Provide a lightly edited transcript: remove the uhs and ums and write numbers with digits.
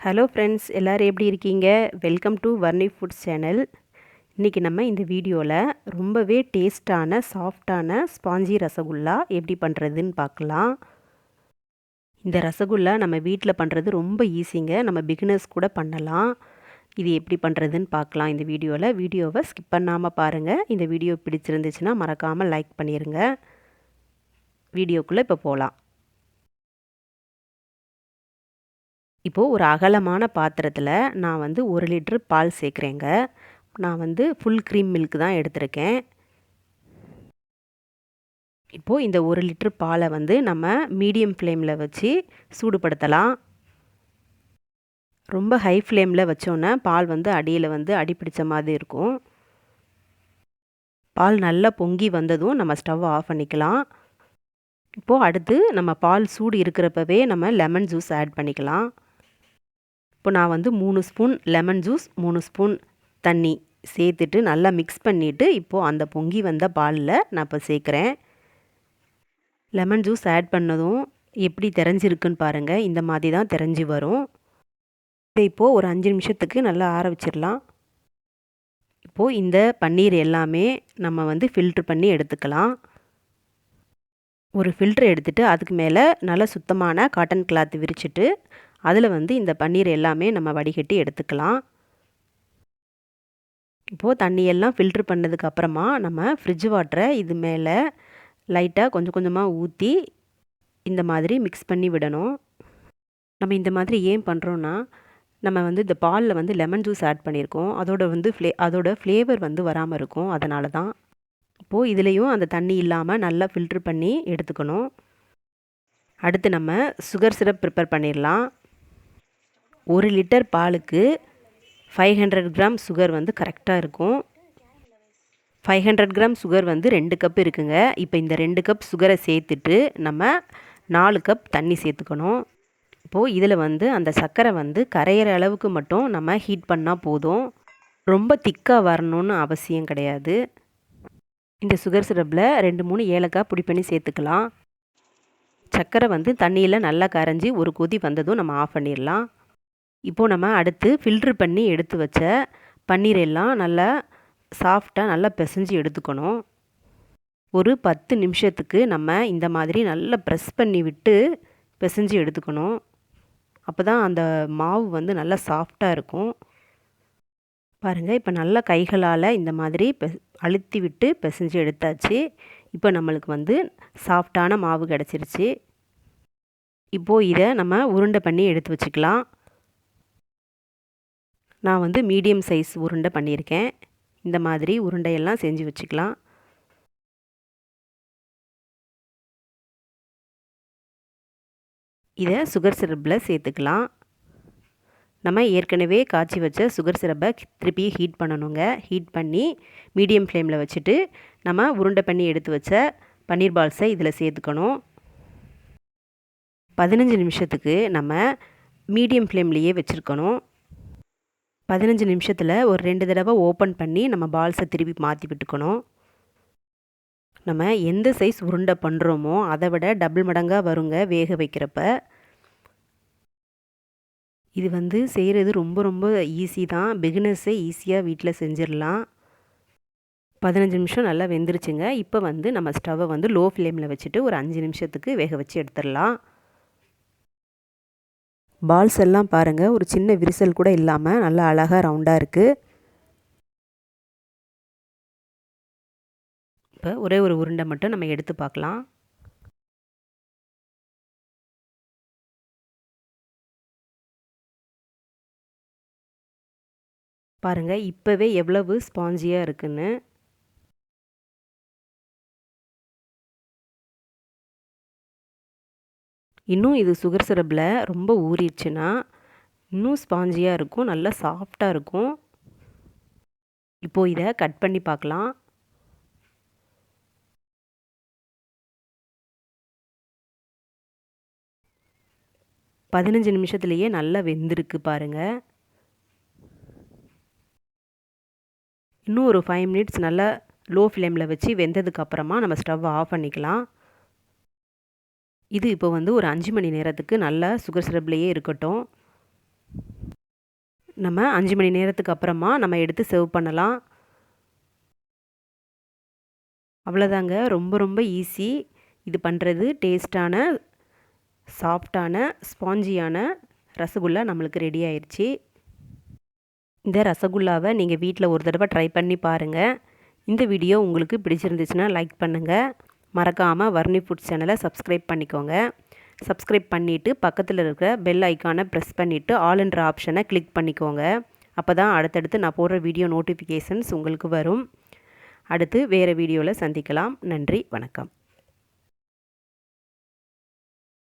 Hello friends, எல்லோரும் எப்படி இருக்கீங்க? Welcome to Varni foods channel. இன்றைக்கி நம்ம இந்த வீடியோவில் ரொம்பவே டேஸ்டான சாஃப்டான ஸ்பாஞ்சி ரசகுல்லா எப்படி பண்ணுறதுன்னு பார்க்கலாம். இந்த ரசகுல்லா நம்ம வீட்டில் பண்ணுறது ரொம்ப ஈஸிங்க. நம்ம பிகினர்ஸ் கூட பண்ணலாம். இது எப்படி பண்ணுறதுன்னு பார்க்கலாம் இந்த வீடியோவில். வீடியோவை ஸ்கிப் பண்ணாமல் பாருங்கள். இந்த வீடியோ பிடிச்சிருந்துச்சுன்னா மறக்காமல் லைக் பண்ணிடுங்க. வீடியோக்குள்ளே இப்போ போகலாம். இப்போது ஒரு அகலமான பாத்திரத்தில் நான் 1 லிட்ரு பால் சேர்க்குறேங்க. நான் ஃபுல் க்ரீம் மில்க் தான் எடுத்திருக்கேன். இப்போது இந்த 1 லிட்ரு பாலை நம்ம மீடியம் ஃப்ளேமில் வச்சு சூடுபடுத்தலாம். ரொம்ப ஹை ஃப்ளேமில் வச்சோன்னே பால் அடியில் அடி பிடிச்ச மாதிரி இருக்கும். பால் நல்லா பொங்கி வந்ததும் நம்ம ஸ்டவ் ஆஃப் பண்ணிக்கலாம். இப்போது அடுத்து நம்ம பால் சூடு இருக்கிறப்பவே நம்ம லெமன் ஜூஸ் ஆட் பண்ணிக்கலாம். இப்போ நான் 3 ஸ்பூன் லெமன் ஜூஸ் 3 ஸ்பூன் தண்ணி சேர்த்துட்டு நல்லா மிக்ஸ் பண்ணிவிட்டு இப்போது அந்த பொங்கி வந்த பாலில் நான் இப்போ சேர்க்குறேன். லெமன் ஜூஸ் ஆட் பண்ணதும் எப்படி தெரிஞ்சிருக்குன்னு பாருங்கள். இந்த மாதிரி தான் தெரிஞ்சு வரும். இதை இப்போது ஒரு 5 நிமிஷத்துக்கு நல்லா ஆற வச்சிடலாம். இப்போது இந்த பன்னீர் எல்லாமே நம்ம ஃபில்ட்ரு பண்ணி எடுத்துக்கலாம். ஒரு ஃபில்ட்ரு எடுத்துகிட்டு அதுக்கு மேலே நல்லா சுத்தமான காட்டன் கிளாத் விரிச்சிட்டு அதில் இந்த பன்னீர் எல்லாமே நம்ம வடிகட்டி எடுத்துக்கலாம். இப்போது தண்ணியெல்லாம் ஃபில்ட்ரு பண்ணதுக்கப்புறமா நம்ம ஃப்ரிட்ஜ் வாட்டரை இது மேலே லைட்டாக கொஞ்சம் கொஞ்சமாக ஊற்றி இந்த மாதிரி மிக்ஸ் பண்ணி விடணும். நம்ம இந்த மாதிரி ஏன் பண்ணுறோன்னா, நம்ம இந்த பாலில் லெமன் ஜூஸ் ஆட் பண்ணியிருக்கோம். அதோட ஃப்ளேவர் வராமல் இருக்கும். அதனால தான். இப்போது இதுலேயும் அந்த தண்ணி இல்லாமல் நல்லா ஃபில்ட்ரு பண்ணி எடுத்துக்கணும். அடுத்து நம்ம சுகர் சிரப் ப்ரிப்பேர் பண்ணிடலாம். 1 லிட்டர் பாலுக்கு 500 கிராம் சுகர் கரெக்டாக இருக்கும். 500 கிராம் சுகர் 2 கப் இருக்குங்க. இப்போ இந்த 2 கப் சுகரை சேர்த்துட்டு நம்ம 4 கப் தண்ணி சேர்த்துக்கணும். இப்போது இதில் அந்த சர்க்கரை கரையிற அளவுக்கு மட்டும் நம்ம ஹீட் பண்ணால் போதும். ரொம்ப திக்காக வரணும்னு அவசியம் கிடையாது. இந்த சுகர் சிரப்பில் 2-3 ஏலக்காய் பொடி பண்ணி சேர்த்துக்கலாம். சர்க்கரை தண்ணியில் நல்லா கரைஞ்சி ஒரு கொதி வந்ததும் நம்ம ஆஃப் பண்ணிடலாம். இப்போது நம்ம அடுத்து ஃபில்ட்ரு பண்ணி எடுத்து வச்ச பன்னீர் எல்லாம் நல்லா சாஃப்டாக நல்லா பிசைஞ்சு எடுத்துக்கணும். ஒரு 10 நிமிஷத்துக்கு நம்ம இந்த மாதிரி நல்லா ப்ரெஸ் பண்ணி விட்டு பிசைஞ்சு எடுத்துக்கணும். அப்போ தான் அந்த மாவு நல்லா சாஃப்டாக இருக்கும். பாருங்கள், இப்போ நல்லா கைகளால் இந்த மாதிரி அழுத்தி விட்டு பிசைஞ்சு எடுத்தாச்சு. இப்போ நம்மளுக்கு சாஃப்டான மாவு கிடச்சிருச்சு. இப்போது இதை நம்ம உருண்டை பண்ணி எடுத்து வச்சுக்கலாம். நான் மீடியம் சைஸ் உருண்டை பண்ணியிருக்கேன். இந்த மாதிரி உருண்டையெல்லாம் செஞ்சு வச்சுக்கலாம். இதை சுகர் சிரப்பில் சேர்த்துக்கலாம். நம்ம ஏற்கனவே காய்ச்சி வச்ச சுகர் சிரப்பை திருப்பி ஹீட் பண்ணணுங்க. ஹீட் பண்ணி மீடியம் ஃப்ளேமில் வச்சுட்டு நம்ம உருண்டை பண்ணி எடுத்து வச்ச பன்னீர் பால்ஸை இதில் சேர்த்துக்கணும். 15 நிமிஷத்துக்கு நம்ம மீடியம் ஃப்ளேம்லேயே வச்சுருக்கணும். 15 நிமிஷத்தில் ஒரு 2 தடவை ஓப்பன் பண்ணி நம்ம பால்ஸை திருப்பி மாற்றி விட்டுக்கணும். நம்ம எந்த சைஸ் உருண்டை பண்ணுறோமோ அதை விட டபுள் மடங்காக வருங்க வேக வைக்கிறப்ப. இது செய்கிறது ரொம்ப ரொம்ப ஈஸி தான். பிகினர்ஸே ஈஸியாக வீட்டில் செஞ்சிடலாம். 15 நிமிஷம் நல்லா வெந்துருச்சுங்க. இப்போ நம்ம ஸ்டவ்வை லோ ஃப்ளேமில் வச்சுட்டு ஒரு 5 நிமிஷத்துக்கு வேக வச்சு எடுத்துடலாம். பால்ஸ் எல்லாம் பாருங்கள், ஒரு சின்ன விரிசல் கூட இல்லாமல் நல்லா அழகாக ரவுண்டாக இருக்குது. இப்போ ஒரே ஒரு உருண்டை மட்டும் நம்ம எடுத்து பார்க்கலாம். பாருங்கள், இப்போவே எவ்வளவு ஸ்பாஞ்சியாக இருக்குன்னு. இன்னும் இது சுகர் சிரப்பில் ரொம்ப ஊறிடுச்சுன்னா இன்னும் ஸ்பாஞ்சியாக இருக்கும், நல்லா சாஃப்டாக இருக்கும். இப்போது இதை கட் பண்ணி பார்க்கலாம். பதினஞ்சு நிமிஷத்துலேயே நல்லா வெந்திருக்கு பாருங்கள். இன்னும் ஒரு 5 மினிட்ஸ் நல்லா லோ ஃப்ளேமில் வச்சு வெந்ததுக்கப்புறமா நம்ம ஸ்டவ் ஆஃப் பண்ணிக்கலாம். இது இப்போ ஒரு 5 மணி நேரத்துக்கு நல்லா சுகர் சிரப்லேயே இருக்கட்டும். நம்ம 5 மணி நேரத்துக்கு அப்புறமா நம்ம எடுத்து சர்வ் பண்ணலாம். அவ்வளோதாங்க. ரொம்ப ரொம்ப ஈஸி இது பண்ணுறது. டேஸ்ட்டான, சாஃப்டான, ஸ்பாஞ்சியான ரசகுல்லா நம்மளுக்கு ரெடி ஆயிடுச்சு. இந்த ரசகுல்லாவை நீங்கள் வீட்டில் ஒரு தடவை ட்ரை பண்ணி பாருங்கள். இந்த வீடியோ உங்களுக்கு பிடிச்சிருந்துச்சுன்னா லைக் பண்ணுங்கள். மறக்காமல் வர்ணி ஃபுட் சேனலை சப்ஸ்கிரைப் பண்ணிக்கோங்க. சப்ஸ்கிரைப் பண்ணிவிட்டு பக்கத்தில் இருக்கிற பெல் ஐக்கானை ப்ரெஸ் பண்ணிவிட்டு ஆல்ன்ற ஆப்ஷனை கிளிக் பண்ணிக்கோங்க. அப்போ தான் அடுத்தடுத்து நான் போடுற வீடியோ நோட்டிஃபிகேஷன்ஸ் உங்களுக்கு வரும். அடுத்து வேறு வீடியோவில் சந்திக்கலாம். நன்றி, வணக்கம்.